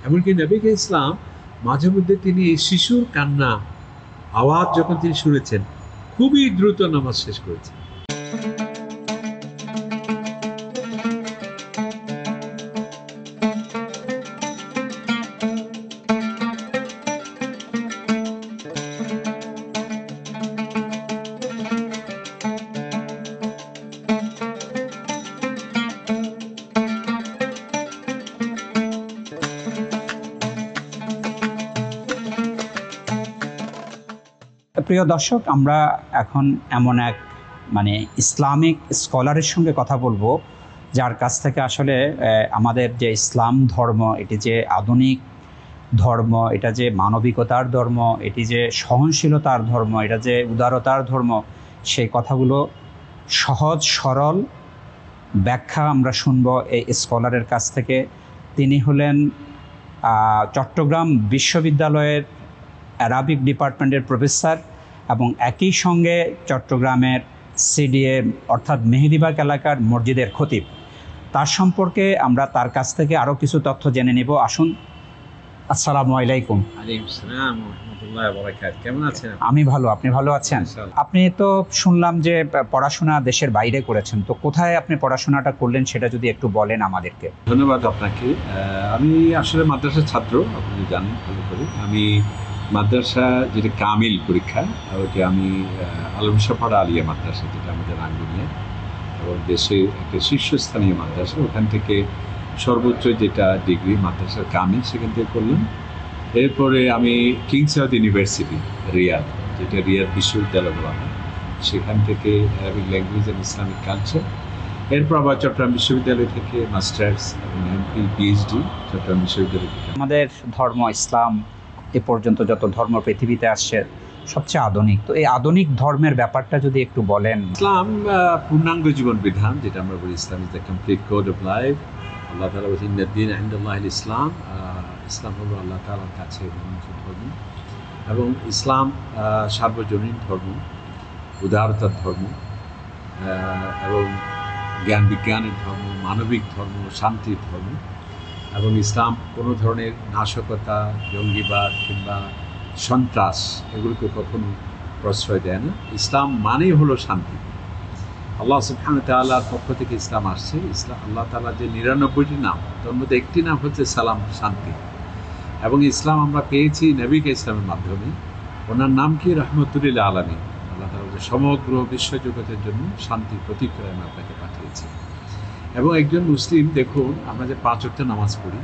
এমনকি নবী ইসলাম মাঝে মধ্যে তিনি এই শিশুর কান্না আওয়াজ যখন তিনি শুনেছেন, খুবই দ্রুত নামাজ শেষ করেছেন। প্রিয় দর্শক, আমরা এখন এমন এক ইসলামিক স্কলারের সঙ্গে কথা বলবো, যার কাছ থেকে আসলে আমাদের যে ইসলাম ধর্ম, এটি যে আধুনিক ধর্ম, এটা যে মানবিকতার ধর্ম, এটি যে সহনশীলতার ধর্ম, এটা যে উদারতার ধর্ম, সেই কথাগুলো সহজ সরল ব্যাখ্যা আমরা শুনবো এই স্কলারের কাছ থেকে। তিনি হলেন চট্টগ্রাম বিশ্ববিদ্যালয়ের অ্যারাবিক ডিপার্টমেন্টের প্রফেসর এবং একই সঙ্গে চট্টগ্রামের সিডিএ অর্থাৎ মেহেদিবাগ এলাকার মসজিদের খতিব। তার সম্পর্কে আমরা তার কাছ থেকে আরও কিছু তথ্য জেনে নেব। আসুন। আসসালামু আলাইকুম। ওয়ালাইকুম আসসালাম ওয়া রাহমাতুল্লাহি ওয়া বারাকাতুহু। কেমন আছেন? আমি ভালো, আপনি ভালো আছেন? আপনি তো শুনলাম যে পড়াশোনা দেশের বাইরে করেছেন, তো কোথায় আপনি পড়াশোনাটা করলেন সেটা যদি একটু বলেন আমাদেরকে। ধন্যবাদ আপনাকে। আমি আসলে মাদ্রাসার ছাত্র, আপনি জানেন ভালো করে। আমি মাদ্রাসা যেটা কামিল পরীক্ষা, ওইটা আমি আলমশাপাড়া আলিয়া মাদ্রাসা, যেটা আমাদের রাঙ্গুনিয়া এবং দেশে একটা শীর্ষস্থানীয় মাদ্রাসা, ওখান থেকে সর্বোচ্চ যেটা ডিগ্রি মাদ্রাসার কামিল, সেখান থেকে করলাম। এরপরে আমি কিংস সাউথ ইউনিভার্সিটি রিয়াদ, যেটা রিয়াদ বিশ্ববিদ্যালয় বলা হয়, সেখান থেকে Arabic language and Islamic culture. এরপর আবার চট্টগ্রাম বিশ্ববিদ্যালয় থেকে মাস্টার্স এবং এমফিল পিএইচডি চট্টগ্রাম বিশ্ববিদ্যালয় থেকে। আমাদের ধর্ম ইসলাম এ পর্যন্ত যত ধর্ম পৃথিবীতে আসছে সবচেয়ে আধুনিক, তো এই আধুনিক ধর্মের ব্যাপারটা যদি একটু বলেন। ইসলাম পূর্ণাঙ্গ জীবন বিধান, যেটা আমরা বলি Islam is the complete code of life. আল্লাহ তাআলা বলেছেন ইন্নাদ-দীন ইনদাল্লাহিল ইসলাম। ইসলাম হলো আল্লাহ তাআলার কাছে মনোনীত ধর্ম এবং ইসলাম সার্বজনীন ধর্ম, উদারতার ধর্ম এবং জ্ঞান বিজ্ঞানের ধর্ম, মানবিক ধর্ম, শান্তির ধর্ম। এবং ইসলাম কোনো ধরনের নাশকতা, জঙ্গিবাদ কিংবা সন্ত্রাস এগুলোকে কখনো প্রশ্রয় দেয় না। ইসলাম মানেই হলো শান্তি। আল্লাহ সুবহানাহু ওয়া তাআলার পক্ষ থেকে ইসলাম আসছে। ইসলাম আল্লাহ তাআলার যে 99টি নাম, তার মধ্যে একটি নাম হচ্ছে সালাম, শান্তি। এবং ইসলাম আমরা পেয়েছি নবী ইসলামের মাধ্যমে। ওনার নাম কি? রাহমাতুল লিল আলামিন। আল্লাহ তাআলা সমগ্র বিশ্বজগতের জন্য শান্তির প্রতীক করে আমি আপনাকে পাঠিয়েছি। এবং একজন মুসলিম, দেখুন আমরা যে 5 ওয়াক্ত নামাজ পড়ি,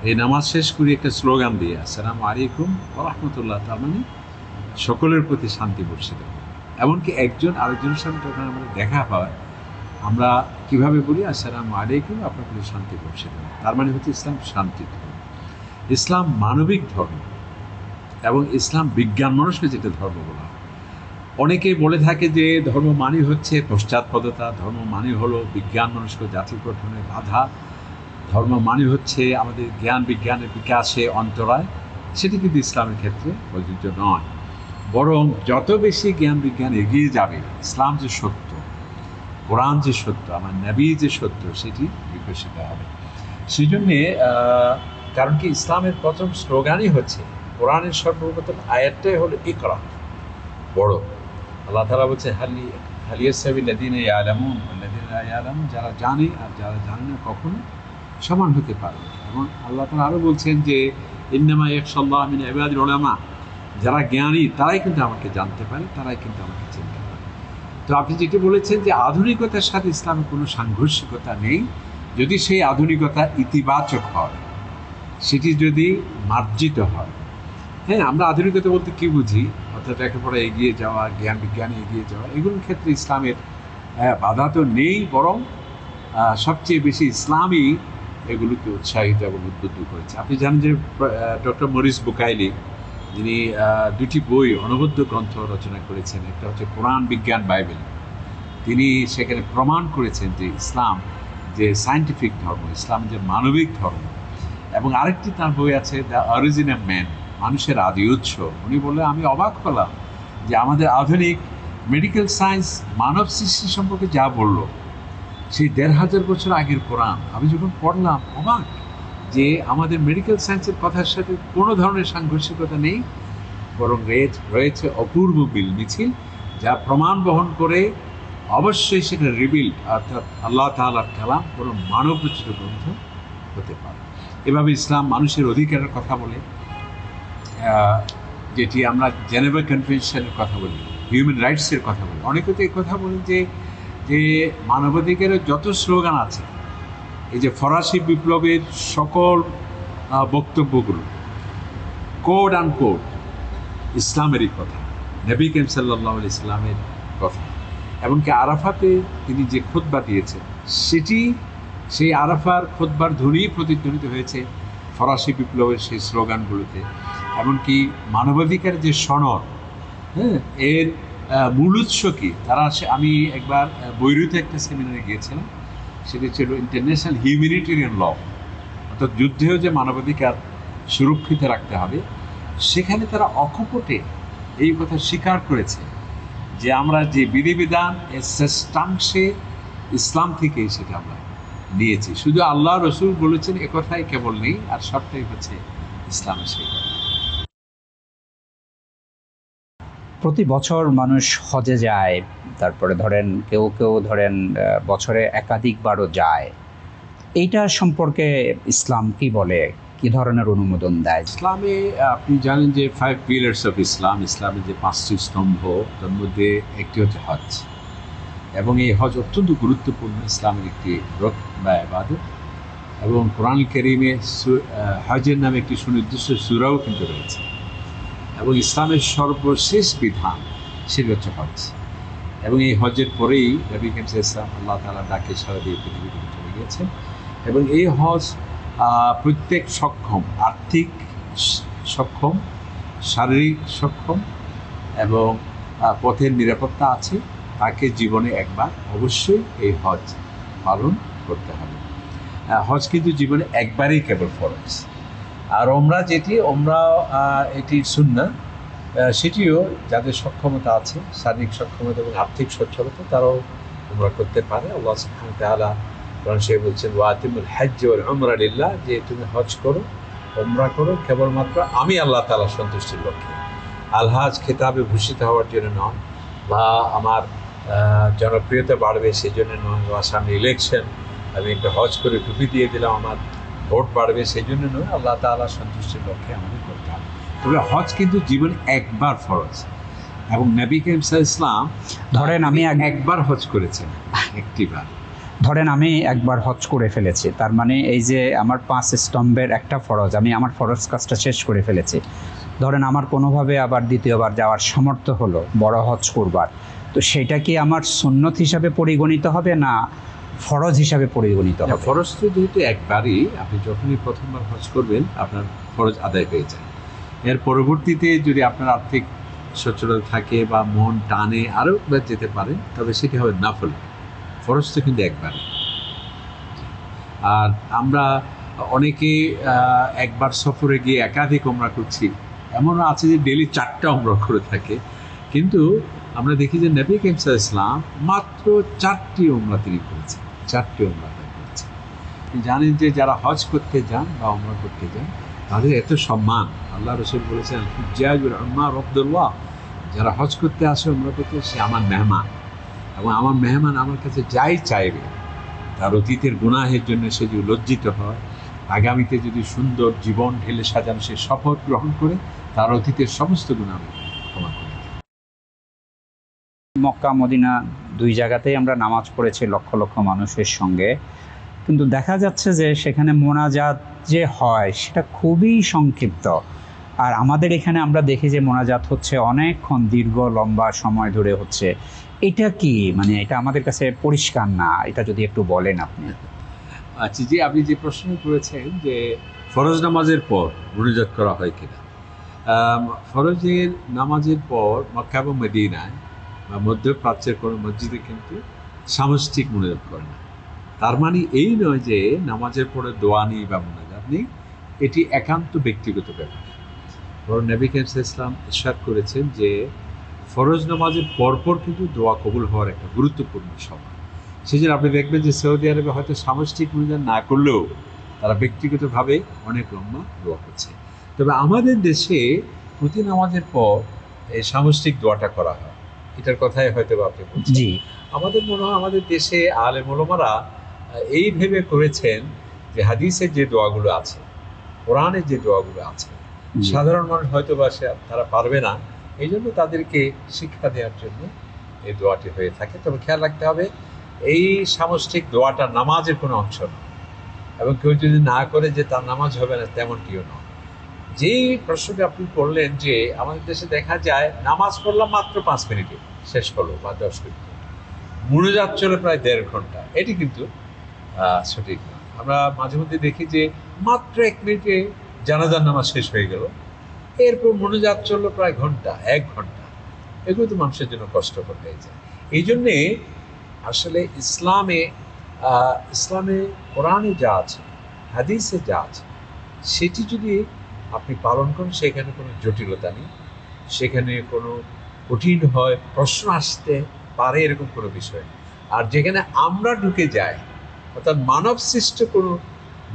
এই নামাজ শেষ করি একটা স্লোগান দিয়ে, আসসালামু আলাইকুম ওয়া রাহমাতুল্লাহ, তার মানে সকলের প্রতি শান্তি বর্ষিত। এমনকি একজন আরেকজনের সাথে যখন আমাদের দেখা হয়, আমরা কিভাবে বলি? আসসালামু আলাইকুম, আপনার প্রতি শান্তি বর্ষিত। তার মানে হচ্ছে ইসলাম শান্তির ধর্ম, ইসলাম মানবিক ধর্ম এবং ইসলাম বিজ্ঞান মনস্ক যেটা ধর্ম বলা। অনেকেই বলে থাকে যে ধর্ম মানে হচ্ছে পশ্চাৎপদতা, ধর্ম মানে হলো বিজ্ঞান মনস্ক জাতি গঠনের বাধা, ধর্ম মানে হচ্ছে আমাদের জ্ঞান বিজ্ঞানের বিকাশে অন্তরায়। সেটি কিন্তু ইসলামের ক্ষেত্রে প্রযোজ্য নয়। বরং যত বেশি জ্ঞান বিজ্ঞান এগিয়ে যাবে, ইসলাম যে সত্য, কোরআন যে সত্য, আমার নবী যে সত্য, সেটি বিকশিত হবে। সেই জন্যে কারণ কি ইসলামের প্রথম স্লোগানই হচ্ছে, কোরআনের সর্বপ্রথম আয়াতটাই হলো ইকরা, বড়। আল্লাহ তাআলা বলছে হালিয়াসাবিল্লাযীনা ইয়ালামুন ওয়াল্লাযীনা লা ইয়ালামুন, যারা জানে আর যারা জানে না কখনো সমান হতে পারে না। এবং আল্লাহ তাআলা আরও বলছেন যে ইন্নামা ইয়াখশাল্লাহ মিন ইবাদিল উলামা, যারা জ্ঞানী তারাই কিন্তু আমাকে জানতে পারে, তারাই কিন্তু আমাকে চিনতে পারে। তো আপনি যেটি বলেছেন যে আধুনিকতার সাথে ইসলামের কোনো সাংঘর্ষিকতা নেই, যদি সেই আধুনিকতা ইতিবাচক হয়, সেটি যদি মার্জিত হয়। হ্যাঁ, আমরা আধুনিকতা বলতে কী বুঝি? অর্থাৎ একেবারে এগিয়ে যাওয়া, জ্ঞান বিজ্ঞানে এগিয়ে যাওয়া, এগুলোর ক্ষেত্রে ইসলামের বাধা তো নেই, বরং সবচেয়ে বেশি ইসলামই এগুলোকে উৎসাহিত এবং উদ্বুদ্ধ করেছে। আপনি জানেন যে ডক্টর মরিস বুকাইলি, যিনি 2টি বই, অনবদ্য গ্রন্থ রচনা করেছেন, একটা হচ্ছে কোরআন বিজ্ঞান বাইবেল। তিনি সেখানে প্রমাণ করেছেন যে ইসলাম যে সায়েন্টিফিক ধর্ম, ইসলাম যে মানবিক ধর্ম। এবং আরেকটি তার বই আছে দ্য অরিজিন অফ ম্যান, মানুষের আদি উৎস। উনি বললেন, আমি অবাক হলাম যে আমাদের আধুনিক মেডিকেল সায়েন্স মানব সৃষ্টি সম্পর্কে যা বলল, সেই 1500 বছর আগের কোরআন আমি যখন পড়লাম, অবাক যে আমাদের মেডিকেল সায়েন্সের কথার সাথে কোনো ধরনের সাংঘর্ষিকতা নেই, বরং রয়েছে অপূর্ব মিছিল, যা প্রমাণ বহন করে অবশ্যই সেটা রিবিল্ড, অর্থাৎ আল্লাহ তাআলার কালাম, কোনো মানব রচিত গ্রন্থ হতে পারে। এভাবে ইসলাম মানুষের অধিকারের কথা বলে, যেটি আমরা জেনেভা কনভেনশনের কথা বলি, হিউম্যান রাইটসের কথা বলি। অনেকে তো এই কথা বলে যে মানবাধিকারের যত স্লোগান আছে, এই যে ফরাসি বিপ্লবের সকল বক্তব্যগুলো কোড অ্যান্ড কোড ইসলামেরই কথা, নবী করিম সাল্লাল্লাহু আলাইহি ইসলামের কথা। এমনকি আরাফাতে তিনি যে খুতবা দিয়েছেন, সেই আরাফার খুতবার ধ্বনিই প্রতিধ্বনিত হয়েছে ফরাসি বিপ্লবের সেই স্লোগানগুলোতে। এমনকি মানবাধিকার যে সনদ, এর মূল উৎস কি, আমি একবার বৈরুতে একটা সেমিনারে গিয়েছিলাম, সেটা ছিল ইন্টারন্যাশনাল হিউম্যানিটেরিয়ান ল, অর্থাৎ যুদ্ধেও যে মানবাধিকার সুরক্ষিত রাখতে হবে। সেখানে তারা অকপটে এই কথা স্বীকার করেছে যে আমরা যে বিধিবিধান এর শ্রেষ্ঠাংশে ইসলাম থেকেই সেটা আমরা নিয়েছি। শুধু আল্লাহ রসুল বলেছেন একথাই কেবল নেই, আর সবটাই হচ্ছে ইসলামের সেই কথা। প্রতি বছর মানুষ হজে যায়, তারপরে ধরেন কেউ ধরেন বছরে একাধিকবারও যায়। এইটা সম্পর্কে ইসলাম কি বলে, কি ধরনের অনুমোদন দেয়? ইসলামে আপনি জানেন যে 5 পিলার্স অফ ইসলাম, ইসলামের যে 5টি স্তম্ভ, তার মধ্যে একটি হচ্ছে হজ। এবং এই হজ অত্যন্ত গুরুত্বপূর্ণ ইসলামের একটি রুকন বা ইবাদত। এবং কোরআন কারীমে হজের নামে একটি সুনির্দিষ্ট সূরাও কিন্তু রয়েছে। এবং ইসলামের সর্বশেষ বিধান সেটা হচ্ছে হজ। এবং এই হজের পরেই নবী করিম সাল্লাল্লাহু আলাইহি ওয়াসাল্লাম আল্লাহ তাআলার ডাকে সাড়া দিয়ে পৃথিবী থেকে চলে গিয়েছেন। এবং এই হজ প্রত্যেক সক্ষম, আর্থিক সক্ষম, শারীরিক সক্ষম এবং পথের নিরাপত্তা আছে, তাকে জীবনে একবার অবশ্যই এই হজ পালন করতে হবে। হজ কিন্তু জীবনে একবারই কেবল ফরজ। আর এটি সুন্নাহ, সেটিও যাদের সক্ষমতা আছে, শারীরিক সক্ষমতা এবং আর্থিক সচ্ছলতা, তারাও উমরা করতে পারে। আল্লাহ সুবহানাহু ওয়া তাআলা কোরআন শরীফে বলছেন ওয়াতিমুল হজ্জ ওয়াল উমরা লিল্লাহ, যে তুমি হজ করো, উমরা করো কেবলমাত্র আমি আল্লাহ তাআলার সন্তুষ্টির লক্ষ্যে। আল-হজ খেতাবে ভূষিত হওয়ার জন্য নয়, বা আমার জনপ্রিয়তা বাড়বে সেই জন্য নয়, বা সামনে ইলেকশন আমি একটা হজ করে টুপি দিয়ে দিলাম আমার ভোট বাড়বে সেই জন্য নয়, আল্লাহ তাআলার সন্তুষ্টির লক্ষ্যে আমাদের করতে হবে। তবে হজ কিন্তু জীবনে একবার ফরজ। এবং নবী করিম সাল্লাল্লাহু আলাইহি ওয়াসাল্লাম ধরেন আমি একবার হজ করেছেন, একটিবার। ধরেন আমি একবার হজ করে ফেলেছি, তার মানে এই যে আমার 5 স্তম্ভের একটা ফরজ, আমি আমার ফরজ কাজটা শেষ করে ফেলেছি। ধরেন আমার কোনোভাবে আবার দ্বিতীয়বার যাওয়ার সামর্থ্য হলো বড় হজ করবার, তো সেটা কি আমার সুন্নত হিসাবে পরিগণিত হবে না ফরজ হিসাবে পরিগণিত হবে? ফরজ তো যেহেতু একবারই, আপনি যখনই প্রথমবার হজ করবেন আপনার ফরজ আদায় হয়ে যায়। এর পরবর্তীতে যদি আপনার আর্থিক সচ্ছলতা থাকে বা মন টানে আরও যেতে পারে, তবে সেটি হবে নাফল। ফরজ তো কিন্তু একবার। আর আমরা অনেকে একবার সফরে গিয়ে একাধিক উমরা করছি, এমনও আছে যে ডেলি 4টা উমরা করে থাকে। কিন্তু আমরা দেখি যে নবী করিম সাল্লাল্লাহু আলাইহি ওয়াসাল্লাম মাত্র 4টি উমরা তিনি করেছেন, 4টি উমরা তিনি করেছেন। আপনি জানেন যে যারা হজ করতে যান বা উমরা করতে যান তাদের এত সম্মান। আল্লাহ রাসূল বলেছেন হুজ্জাজুল উম্মার আব্দুল্লাহ, যারা হজ করতে আসে উমরা করতে, সে আমার মেহমান। এবং আমার মেহমান আমার কাছে যাই চাইবে, তার অতীতের গুনাহের জন্য সে যদি লজ্জিত হয়, আগামীতে যদি সুন্দর জীবন ঢেলে সাজানো সে শপথ গ্রহণ করে, তার অতীতের সমস্ত গুনাহ আমি ক্ষমা করে দিই। মক্কা মদিনা 2 জায়গাতেই আমরা নামাজ পড়েছি লক্ষ লক্ষ মানুষের সঙ্গে, কিন্তু দেখা যাচ্ছে যে সেখানে মোনাজাত যে হয় সেটা খুবই সংক্ষিপ্ত। আর আমাদের এখানে আমরা দেখি যে মোনাজাত হচ্ছে অনেকক্ষণ, দীর্ঘ লম্বা সময় ধরে হচ্ছে। এটা কি, মানে এটা আমাদের কাছে পরিষ্কার না, এটা যদি একটু বলেন আপনি। আচ্ছা, জি, আপনি যে প্রশ্ন করেছেন যে ফরজ নামাজের পর মোনাজাত করা হয় কিনা। ফরজের নামাজের পর মক্কা এবং মদিনায় বা মধ্যপ্রাচ্যের কোনো মসজিদে কিন্তু সামষ্টিক মোনাজাত করে না। তার মানে এই নয় যে নামাজের পরে দোয়া নেই বা মোনাজাত নেই, এটি একান্ত ব্যক্তিগত ব্যাপার। বরং নবী করিম সাল্লাল্লাহু আলাইহি ওয়াসাল্লাম ইরশাদ করেছেন যে ফরজ নামাজের পরপর কিন্তু দোয়া কবুল হওয়ার একটা গুরুত্বপূর্ণ সময়। সেই জন্য আপনি দেখবেন যে সৌদি আরবে হয়তো সামষ্টিক মোনাজাত না করলেও তারা ব্যক্তিগতভাবে অনেক লম্বা দোয়া করছে। তবে আমাদের দেশে প্রতি নামাজের পর এই সামষ্টিক দোয়াটা করা হয়, এটার কথাই হয়তো আপনি বলছেন। জি, আমাদের মনে হয় আমাদের দেশে আলেম ওলামারা এই ভেবে করেছেন যে হাদিসের যে দোয়াগুলো আছে, কোরআনের যে দোয়াগুলো আছে, জি। সাধারণ মানুষ হয়তো বা তারা পারবে না, এই জন্য তাদেরকে শিক্ষা দেওয়ার জন্য এই দোয়াটি হয়ে থাকে। তবে খেয়াল রাখতে হবে এই সামষ্টিক দোয়াটা নামাজের কোনো অংশ নয়, এবং কেউ যদি না করে যে তার নামাজ হবে না তেমনটিও নয়। যেই প্রশ্নটি আপনি করলেন যে আমাদের দেশে দেখা যায় নামাজ পড়লাম মাত্র 5 মিনিটে শেষ হলো বা 10 মিনিটে, মুনাজাত চলে প্রায় 1.5 ঘন্টা, এটি কিন্তু সঠিক না। আমরা মাঝে মধ্যে দেখি যে মাত্র 1 মিনিটে জানাজার নামাজ শেষ হয়ে গেল, এরপর মুনাজাত চললো প্রায় ঘন্টা, 1 ঘন্টা। এগুলো তো মানুষের জন্য কষ্টকর হয়ে যায়। এই জন্যে আসলে ইসলামে কোরআনে যা আছে, হাদিসে যা আছে, সেটি যদি আপনি পালন করেন সেখানে কোনো জটিলতা নেই, সেখানে কোনো কঠিন হয় প্রশ্ন আসতে পারে এরকম কোনো বিষয় নেই। আর যেখানে আমরা ঢুকে যাই, অর্থাৎ মানব সৃষ্ট কোনো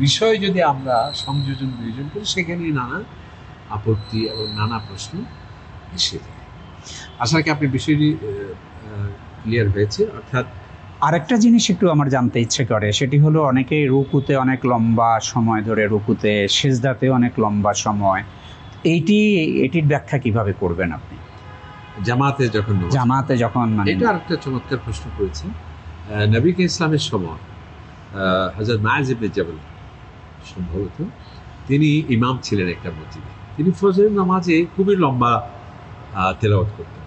বিষয় যদি আমরা সংযোজন বিয়োজন করি, সেখানেই নানা আপত্তি এবং নানা প্রশ্ন এসে যায়। আশা করি আপনি বিষয়টি ক্লিয়ার হয়েছে। অর্থাৎ আরেকটা জিনিস একটু আমার জানতে ইচ্ছে করে, সেটি হলো অনেকেই রুকুতে অনেক লম্বা সময় ধরে রুকুতে, সিজদাতে অনেক লম্বা সময়, এটির ব্যাখ্যা কিভাবে করবেন আপনি? জামাতে যখন জামাতে যখন মানে এটা আরেকটা চমৎকার প্রশ্ন করেছেন। নবী ইসলামের সময় হযরত মুআয ইবনে জাবাল সম্ভবত তিনি ইমাম ছিলেন একটা মসজিদে। তিনি ফজরের নামাজে খুবই লম্বা তেলাওয়াত করতেন।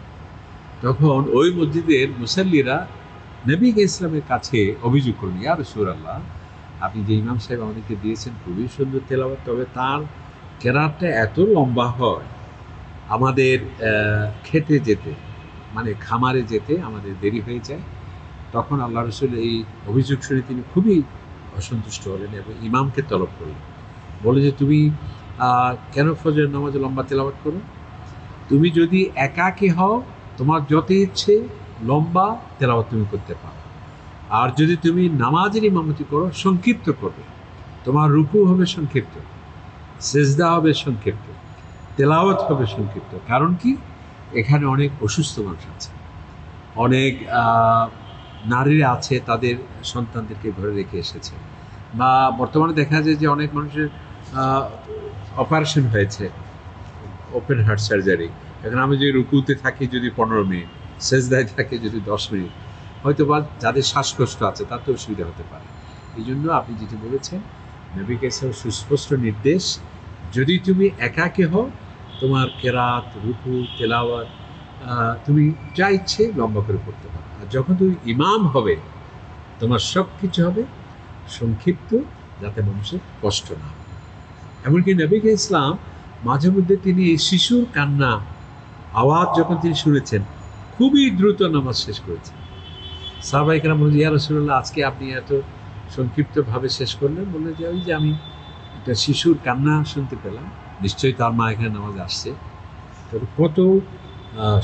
তখন ওই মসজিদের মুসাল্লিরা নবী ইসলামের কাছে অভিযোগ করলেন, ইয়া রাসূলুল্লাহ, আপনি যে ইমাম সাহেব আমাদেরকে দিয়েছেন খুবই সুন্দর তেলাওয়াত, তবে তার কেরাতটা এত লম্বা হয়, আমাদের খেতে যেতে মানে খামারে যেতে আমাদের দেরি হয়ে যায়। তখন আল্লাহ রসুল এই অভিযোগ শুনে তিনি খুবই অসন্তুষ্ট হলেন এবং ইমামকে তলব করলেন, বলে যে তুমি কেন ফজরের নামাজে লম্বা তেলাওয়াত করো? তুমি যদি একাকী হও তোমার যত ইচ্ছে লম্বা তেলাওয়াত তুমি করতে পারো, আর যদি তুমি নামাজের ইমামতি করো সংক্ষিপ্ত করবে, তোমার রুকু হবে সংক্ষিপ্ত, সেজদা হবে সংক্ষিপ্ত, তেলাওয়াত হবে সংক্ষিপ্ত। কারণ কি, এখানে অনেক অসুস্থ মানুষ আছে, অনেক নারীরা আছে তাদের সন্তানদেরকে ঘরে রেখে এসেছে, বা বর্তমানে দেখা যায় যে অনেক মানুষের অপারেশন হয়েছে, ওপেন হার্ট সার্জারি। এখন আমি যদি রুকুতে থাকি যদি 15 মিনিট, সেজদায় থাকে যদি 10 মিনিট, হয়তো বা যাদের শ্বাসকষ্ট আছে তাতে অসুবিধা হতে পারে। এই জন্য আপনি যেটি বলেছেন নবী ইসলামের সুস্পষ্ট নির্দেশ, যদি তুমি একাকী হও তোমার কেরাত, রুকু, তেলাওয়াত তুমি যা ইচ্ছে লম্বা করে পড়তে পারো, আর যখন তুমি ইমাম হবে তোমার সব কিছু হবে সংক্ষিপ্ত, যাতে মানুষের কষ্ট না হয়। এমনকি নবী ইসলাম মাঝে মধ্যে তিনি শিশুর কান্না আওয়াজ যখন তিনি শুনেছেন খুবই দ্রুত নামাজ শেষ করেছেন। সাহাবায়ে কেরাম বললেন, ইয়া রাসূলুল্লাহ, আজকে আপনি এত সংক্ষিপ্তভাবে শেষ করলেন? বললেন যে ওই যে আমি একটা শিশুর কান্না শুনতে পেলাম, নিশ্চয়ই তার মা এখানে নামাজে আসছে। তবে কত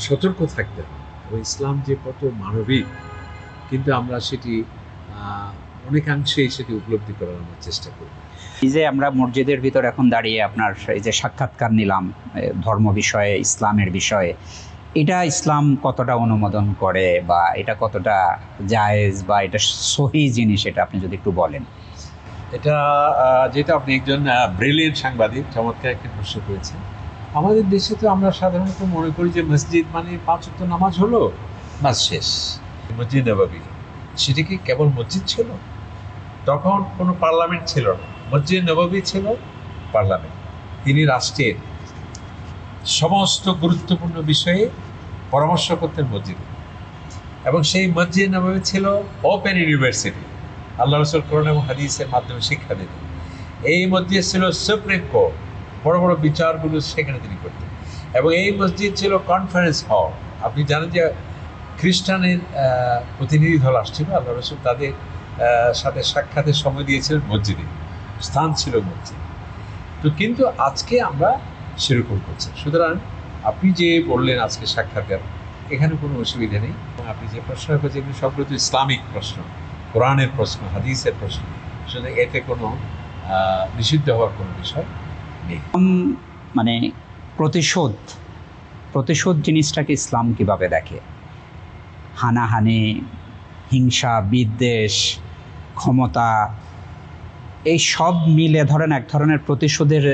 সতর্ক থাকতে হবে, এবং ইসলাম যে কত মানবিক, কিন্তু আমরা সেটি অনেকাংশেই সেটি উপলব্ধি করার আমরা চেষ্টা করি। এই যে আমরা মসজিদের ভিতর এখন দাঁড়িয়ে আপনার এই যে সাক্ষাৎকার নিলাম ধর্ম বিষয়ে, ইসলামের বিষয়ে, এটা ইসলাম কতটা অনুমোদন করে, বা এটা কতটা জায়েজ, বা এটা সহি জিনিস, এটা আপনি যদি একটু বলেন। এটা যেটা আপনি একজন ব্রিলিয়েন্ট সাংবাদিক চমৎকার একটি প্রশ্ন করেছেন। আমাদের দেশে তো আমরা সাধারণত মনে করি যে মসজিদ মানে 5 ওয়াক্ত নামাজ হলো বাস শেষ। মসজিদ নববী সেটি কি কেবল মসজিদ ছিল? তখন কোনো পার্লামেন্ট ছিল না, মসজিদ নববী ছিল পার্লামেন্ট। তিনি রাষ্ট্রের সমস্ত গুরুত্বপূর্ণ বিষয়ে পরামর্শ করতেন মসজিদে, এবং সেই মসজিদ নববী ছিল ওপেন ইউনিভার্সিটি, আল্লাহ রাসূল কোরআন এবং হাদিসের মাধ্যমে শিক্ষা দিতেন। এই মসজিদ ছিল সুপ্রিম কোর্ট, বড় বড় বিচারগুলো সেখানে তিনি করতেন। এবং এই মসজিদ ছিল কনফারেন্স হল। আপনি জানেন যে খ্রিস্টানের প্রতিনিধি দল আসছিল, আল্লাহ রাসূল তাদের সাথে সাক্ষাতের সময় দিয়েছিলেন মসজিদে, স্থান ছিল মসজিদ। তো কিন্তু আজকে আমরা সেরকম করছি। সুতরাং আপনি যে বললেন আজকে সাক্ষাৎকার, এখানে কোনো অসুবিধা নেই। আপনি যে প্রশ্ন করছেন এগুলো সবগুলো তো ইসলামিক প্রশ্ন, কোরআনের প্রশ্ন, হাদিসের প্রশ্ন, সুতরাং এতে কোনো নিষিদ্ধ হওয়ার কোনো বিষয় নেই। মানে প্রতিশোধ জিনিসটাকে ইসলাম কিভাবে দেখে? হানাহানি, হিংসা, বিদ্বেষ, ক্ষমতা, এই সব মিলে ধরেন এক ধরনের প্রতিশোধের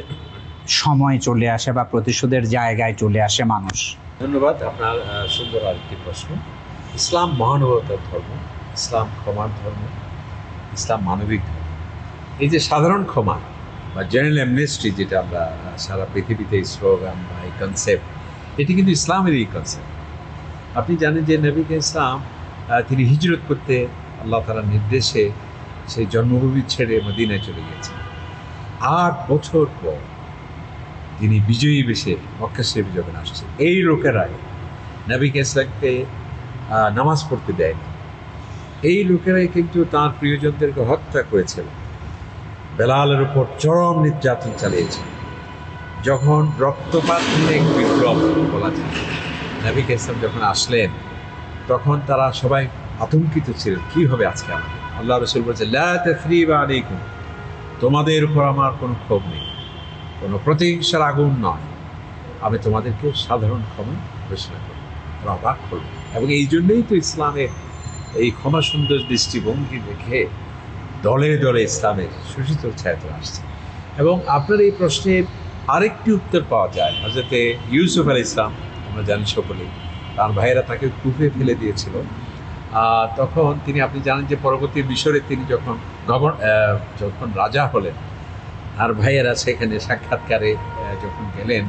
সময় চলে আসে বা প্রতিশোধের জায়গায় চলে আসে মানুষ। ধন্যবাদ, আপনার সুন্দর আরেকটি প্রশ্ন। ইসলাম মহানুভবতার ধর্ম, ইসলাম ক্ষমার ধর্ম, ইসলাম মানবিক ধর্ম। এই যে সাধারণ ক্ষমা বা জেনারেল অ্যামনেস্টি, যেটা আমরা সারা পৃথিবীতে এই স্লোগান বা এই কনসেপ্ট, এটি কিন্তু ইসলামেরই কনসেপ্ট। আপনি জানেন যে নবী ইসলাম তিনি হিজরত করতে আল্লাহ তাআলার নির্দেশে সেই জন্মভূমি ছেড়ে মদিনায় চলে গেছেন। 8 বছর পর তিনি বিজয়ী বেশে মক্কা শরীফ যখন আসছে, এই লোকেরাই নবী ইসলামকে নামাজ পড়তে দেয়নি। এই লোকেরাই কিন্তু তাঁর প্রিয়জনদেরকে হত্যা করেছিল, বেলালের উপর চরম নির্যাতন চালিয়েছিল। যখন রক্তপাতমূলক বিপ্লব বলা যায়, নবী ইসলাম যখন আসলেন তখন তারা সবাই আতঙ্কিত ছিলেন, কী হবে আজকে আমাদের। আল্লাহ রাসূল বলছে, লা তাসরিবা আলাইকুম, তোমাদের উপর আমার কোনো ক্ষোভ নেই, কোনো প্রতিহিংসার আগুন নয়, আমি তোমাদেরকে সাধারণ ক্ষমা ঘোষণা করব, অবাক করব। এবং এই জন্যই তো ইসলামের এই ক্ষমা সুন্দর দৃষ্টিভঙ্গি দেখে দলে দলে ইসলামের সুশীতল ছায়াতে আসছে। এবং আপনার এই প্রশ্নের আরেকটি উত্তর পাওয়া যায়। হযরতে ইউসুফ আলাইহিস সালাম, আমরা জানি সকলেই, তার ভাইয়েরা তাকে কূপে ফেলে দিয়েছিল। তখন তিনি, আপনি জানেন যে পরবর্তী মিশরে তিনি যখন রাজা হলেন, আর ভাইয়েরা সেখানে সাক্ষাৎকারে যখন গেলেন,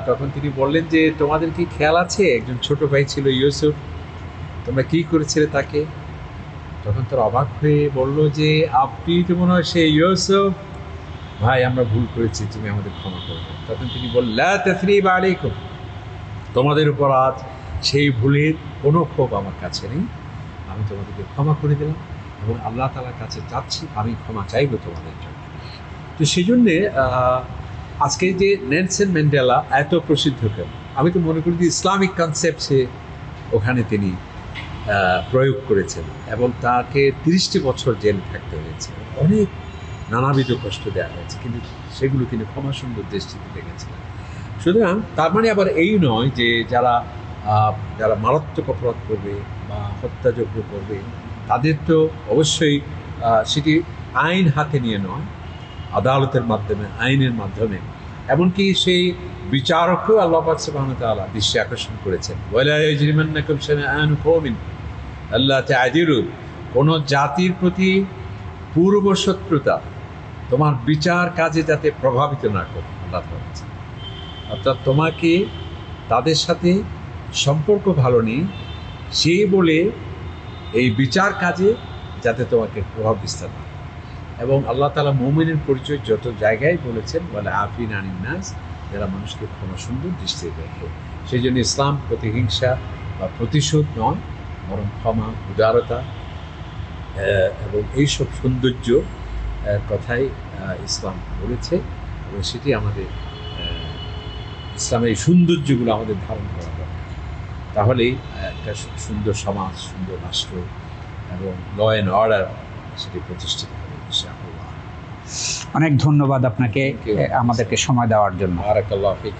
তখন তিনি বললেন যে তোমাদের কি খেয়াল আছে একজন ছোট ভাই ছিল ইউসুফ, তোমরা কি করেছিলে তাকে? তখন তারা অবাক হয়ে বলল যে আপনি তো মনে হয় সে ইউসুফ, ভাই আমরা ভুল করেছি, তুমি আমাদের ক্ষমা করবে। তখন তিনি বললেন, লা তাসরিবা আলাইকুম, তোমাদের উপর আজ সেই ভুলের কোনো ক্ষোভ আমার কাছে নেই, আমি তোমাদেরকে ক্ষমা করে দিলাম এবং আল্লাহ তাআলার কাছে চাচ্ছি, আমি ক্ষমা চাইব তোমাদের জন্য। তো সেই জন্যে আজকে যে নেলসন ম্যান্ডেলা এত প্রসিদ্ধ কেন, আমি তো মনে করি যে ইসলামিক কনসেপ্ট সে ওখানে তিনি প্রয়োগ করেছেন এবং তাকে 30টি বছর জেল থাকতে হয়েছে, অনেক নানাবিধ কষ্ট দেওয়া হয়েছে, কিন্তু সেগুলো তিনি ক্ষমা সুন্দর দৃষ্টিতে দেখেছিলেন। সুতরাং তার মানে আবার এই নয় যে যারা মারাত্মক অপরাধ করবে বা হত্যাযজ্ঞ করবে তাদের তো অবশ্যই সেটি আইন হাতে নিয়ে নয়, আদালতের মাধ্যমে, আইনের মাধ্যমে। এমনকি সেই বিচারককেও আল্লাহ পাক সুবহানাহু ওয়া তাআলা দৃষ্টি আকর্ষণ করেছেন, ওয়ালা ইয়াজরিমান্নাকুম শানাআনু কওমিন আল্লা তা'দিলু, কোনো জাতির প্রতি পূর্ব শত্রুতা তোমার বিচার কাজে যাতে প্রভাবিত না করে, আল্লাহ বলেছেন। অর্থাৎ তোমাকে তাদের সাথে সম্পর্ক ভালো নেই সেই বলে এই বিচার কাজে যাতে তোমাকে প্রভাব বিস্তার না। এবং আল্লাহ তাআলা মুমিনের পরিচয় যত জায়গায় বলেছেন, বলে আফিন আনিন নাস, যারা মানুষকে ক্ষমা সুন্দর দৃষ্টিতে দেখে। সেই জন্য ইসলাম প্রতিহিংসা বা প্রতিশোধ নয়, বরং ক্ষমা, উদারতা এবং এইসব সৌন্দর্য কথাই ইসলাম বলেছে। এবং সেটি আমাদের ইসলামের এই সৌন্দর্যগুলো আমাদের ধারণ করা দরকার, তাহলেই একটা সুন্দর সমাজ, সুন্দর রাষ্ট্র এবং ল অ্যান্ড অর্ডার সেটি প্রতিষ্ঠিত হবে ইনশাআল্লাহ। অনেক ধন্যবাদ আপনাকে আমাদেরকে সময় দেওয়ার জন্য। বারাকাল্লাহু ফিক।